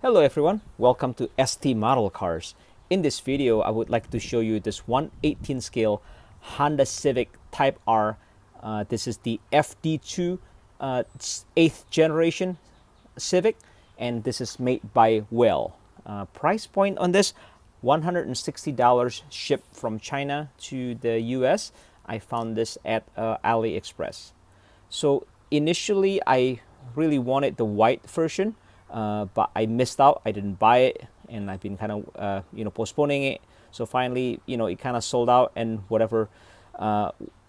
Hello everyone, welcome to ST Model Cars. In this video, I would like to show you this 1/18 scale Honda Civic Type R. This is the FD2 8th generation Civic, and this is made by Well. Price point on this, $160 shipped from China to the US. I found this at AliExpress. So initially, I really wanted the white version, but I missed out. I didn't buy it, and I've been kind of postponing it. So finally, it kind of sold out, and whatever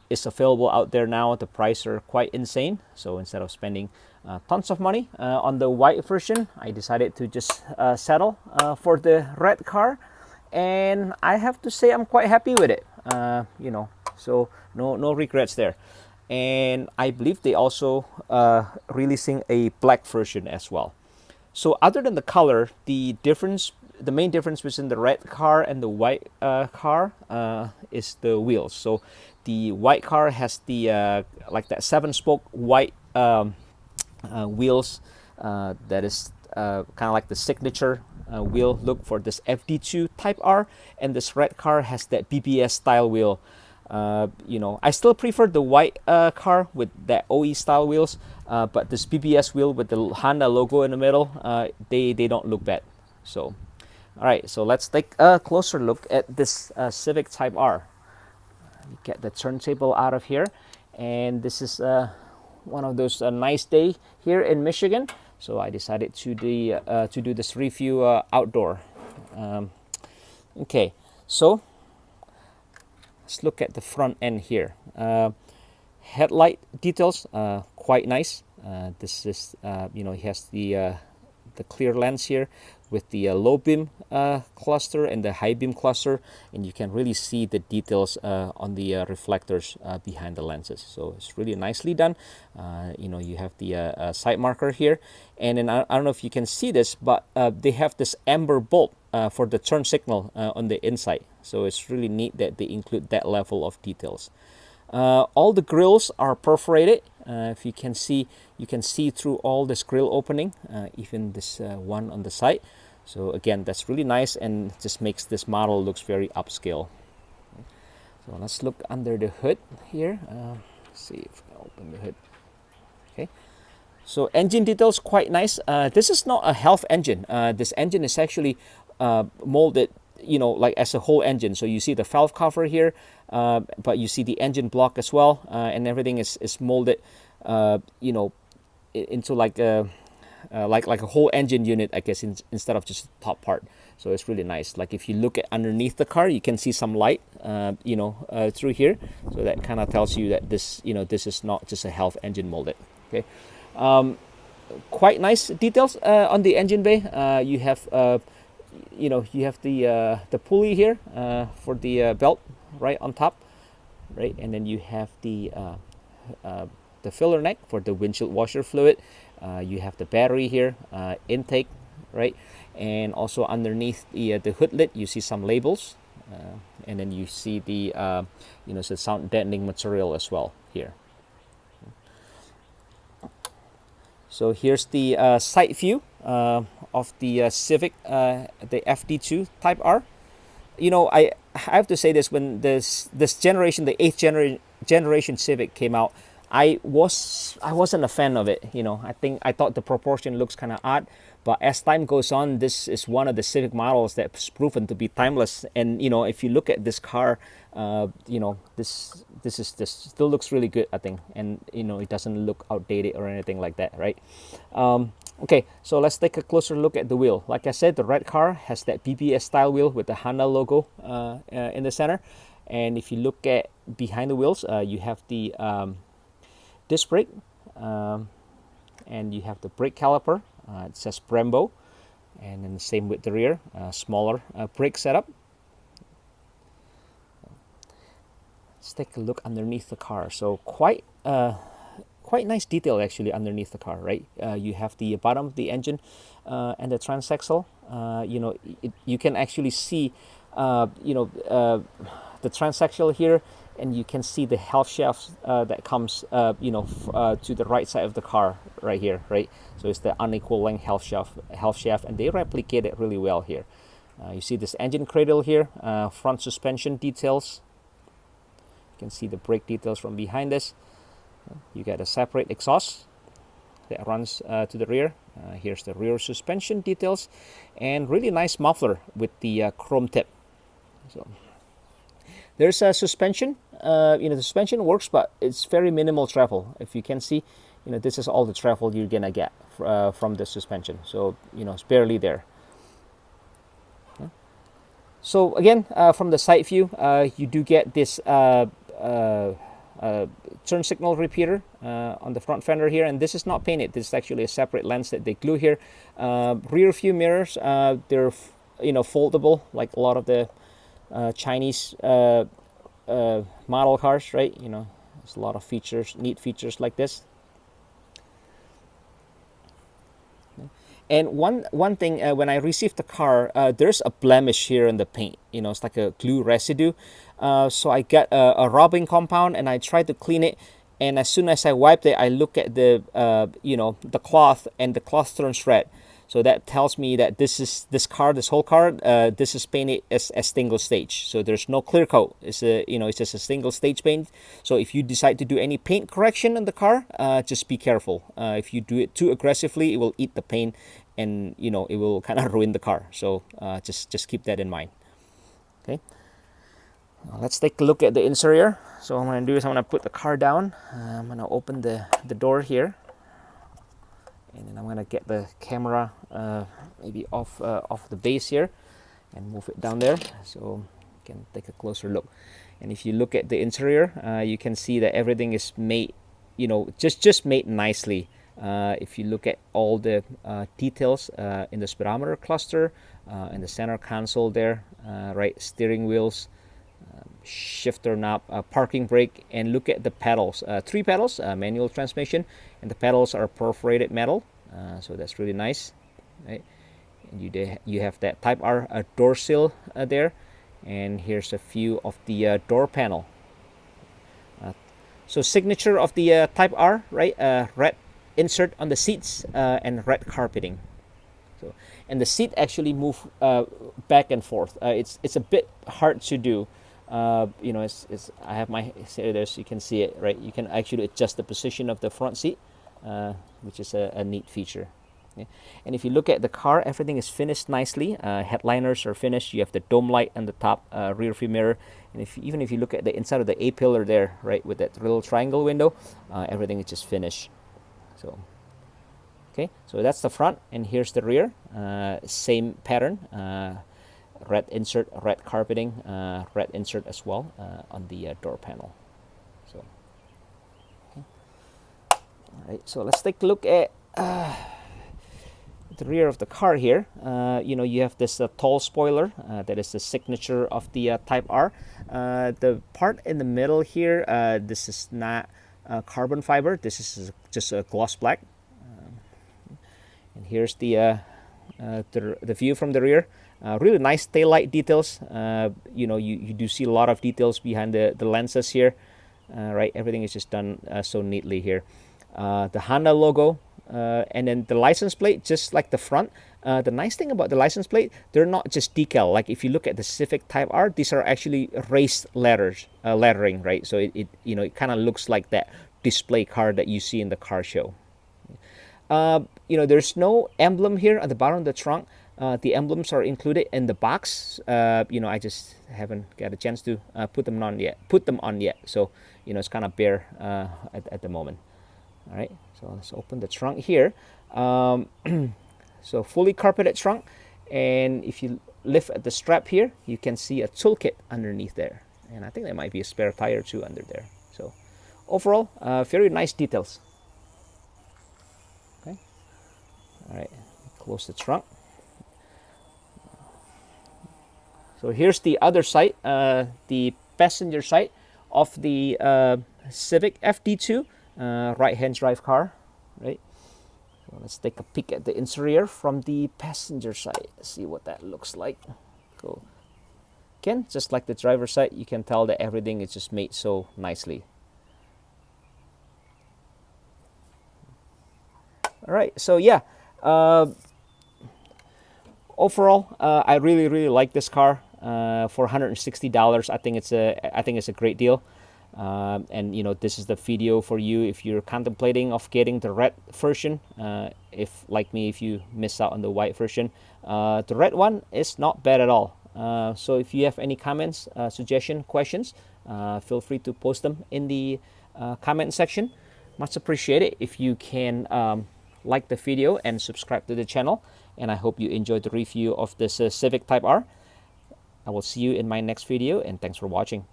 is available out there now, the prices are quite insane. So instead of spending tons of money on the white version, I decided to just settle for the red car, and I have to say I'm quite happy with it. So no regrets there. And I believe they also releasing a black version as well. So other than the color, the main difference between the red car and the white car is the wheels. So the white car has the like that 7-spoke white wheels that is kind of like the signature wheel look for this FD2 Type R, and this red car has that BBS style wheel. I still prefer the white car with that OE style wheels, but this BBS wheel with the Honda logo in the middle, they don't look bad. So, all right, so let's take a closer look at this Civic Type R. Get the turntable out of here, and this is one of those nice day here in Michigan. So I decided to do this review outdoor. Okay, so let's look at the front end here. Headlight details, quite nice. This is, it has the clear lens here with the low beam cluster and the high beam cluster, and you can really see the details on the reflectors behind the lenses. So it's really nicely done. You have the side marker here, and then I don't know if you can see this, but they have this amber bulb for the turn signal on the inside. So it's really neat that they include that level of details. All the grills are perforated. If you can see through all this grill opening, even this one on the side. So again, that's really nice, and just makes this model looks very upscale. So let's look under the hood here. See if I open the hood. Okay. So engine details quite nice. This is not a half engine. This engine is actually molded, like as a whole engine. So you see the valve cover here, but you see the engine block as well, and everything is molded, into like a whole engine unit, I guess, instead of just the top part. So it's really nice. Like if you look at underneath the car, you can see some light, through here. So that kind of tells you that this is not just a half engine molded. Okay. Quite nice details on the engine bay. You have the pulley here for the belt right on top, right, and then you have the filler neck for the windshield washer fluid. You have the battery here, intake, right, and also underneath the hood lid you see some labels, and then you see the sound deadening material as well here. So here's the side view of the Civic, the FD2 Type R. I have to say this: when this generation, the 8th generation Civic came out, I wasn't a fan of it. I thought the proportion looks kind of odd, but as time goes on, this is one of the Civic models that's proven to be timeless. And if you look at this car, this still looks really good, I think, and it doesn't look outdated or anything like that, right? Okay, so let's take a closer look at the wheel. Like I said, the red car has that BBS style wheel with the Honda logo in the center, and if you look at behind the wheels, you have the disc brake, and you have the brake caliper. It says Brembo, and then the same with the rear, smaller brake setup. Let's take a look underneath the car. So quite nice detail actually underneath the car, right? You have the bottom of the engine and the transaxle. You can actually see the transaxle here and you can see the half shaft that comes to the right side of the car right here, right? So it's the unequal length half shaft, and they replicate it really well here. You see this engine cradle here, front suspension details. You can see the brake details from behind this. You got a separate exhaust that runs to the rear. Here's the rear suspension details, and really nice muffler with the chrome tip. So there's a suspension. The suspension works, but it's very minimal travel. If you can see, this is all the travel you're gonna get from the suspension. So it's barely there. So again, from the side view, you do get this turn signal repeater on the front fender here, and this is not painted. This is actually a separate lens that they glue here. Rear view mirrors, they're foldable, like a lot of the Chinese model cars, right? There's a lot of features, neat features like this. And one thing, when I received the car, there's a blemish here in the paint. It's like a glue residue. So I got a rubbing compound, and I tried to clean it. And as soon as I wiped it, I look at the the cloth, and the cloth turns red. So that tells me that this whole car, this is painted as single stage. So there's no clear coat. It's just a single stage paint. So if you decide to do any paint correction on the car, just be careful. If you do it too aggressively, it will eat the paint, and it will kind of ruin the car. So just keep that in mind. Okay. Let's take a look at the interior. So what I'm going to do is I'm going to put the car down. I'm going to open the door here. And then I'm going to get the camera maybe off the base here and move it down there so you can take a closer look. And if you look at the interior, you can see that everything is made, just made nicely. If you look at all the details in the speedometer cluster, in the center console there, right, steering wheels, shifter knob, parking brake, and look at the pedals. 3 pedals, manual transmission, and the pedals are perforated metal, so that's really nice, right? And you have that Type R door sill there, and here's a view of the door panel. So signature of the Type R, right? Red insert on the seats and red carpeting. So, and the seat actually move back and forth. It's a bit hard to do. I have my there, so you can see it, right? You can actually adjust the position of the front seat, which is a neat feature. Yeah. And if you look at the car, everything is finished nicely. Headliners are finished. You have the dome light on the top, rear view mirror, and even if you look at the inside of the A-pillar there, right, with that little triangle window, everything is just finished. So okay, so that's the front, and here's the rear. Same pattern. Red insert, red carpeting, red insert as well on the door panel. So, okay. All right. So let's take a look at the rear of the car here. You have this tall spoiler that is the signature of the Type R. The part in the middle here, this is not carbon fiber. This is just a gloss black. And here's the view from the rear. Really nice taillight details. You do see a lot of details behind the lenses here. Right, everything is just done so neatly here. The Honda logo, and then the license plate, just like the front. The nice thing about the license plate, they're not just decal. Like if you look at the Civic Type R, these are actually raised lettering, right? So it kind of looks like that display car that you see in the car show. There's no emblem here at the bottom of the trunk. The emblems are included in the box. I just haven't got a chance to put them on yet. So it's kind of bare at the moment. All right, so let's open the trunk here. So fully carpeted trunk, and if you lift at the strap here, you can see a toolkit underneath there, and I think there might be a spare tire too under there. So overall, very nice details. Okay, all right, close the trunk. So here's the other side, the passenger side of the Civic FD2 right-hand drive car, right? So let's take a peek at the interior from the passenger side. See what that looks like. Go Again, just like the driver's side, you can tell that everything is just made so nicely. All right, so yeah, overall, I really like this car. For $160, I think it's a great deal. And you know, this is the video for you if you're contemplating of getting the red version. If like me, if you miss out on the white version, the red one is not bad at all. So if you have any comments, suggestion, questions, feel free to post them in the comment section. Much appreciated if you can like the video and subscribe to the channel. And I hope you enjoyed the review of this Civic Type R. I will see you in my next video, and thanks for watching.